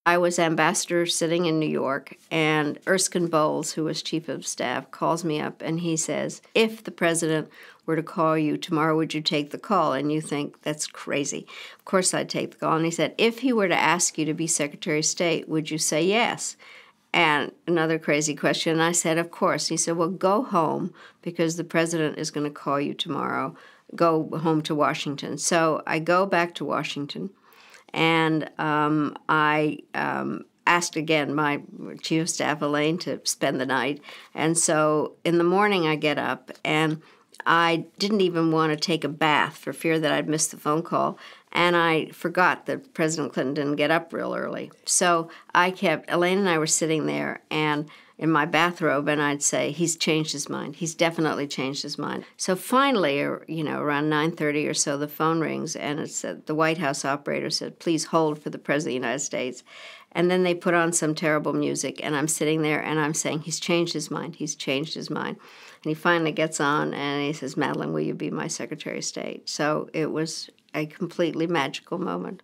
I was ambassador sitting in New York, and Erskine Bowles, who was chief of staff, calls me up, and he says, if the president were to call you tomorrow, would you take the call? And you think, that's crazy. Of course I'd take the call. And he said, if he were to ask you to be Secretary of State, would you say yes? And another crazy question. And I said, of course. He said, well, go home because the president is going to call you tomorrow. Go home to Washington. So I go back to Washington. And I asked again my chief of staff, Elaine, to spend the night. And so in the morning I get up, and I didn't even want to take a bath for fear that I'd miss the phone call. And I forgot that President Clinton didn't get up real early. So Elaine and I were sitting there, and in my bathrobe, and I'd say, he's changed his mind. He's definitely changed his mind. So finally, around 9:30 or so, the phone rings, and it said, the White House operator said, please hold for the President of the United States. And then they put on some terrible music, and I'm sitting there, and I'm saying, he's changed his mind. He's changed his mind. And he finally gets on, and he says, Madeline, will you be my Secretary of State? So it was a completely magical moment.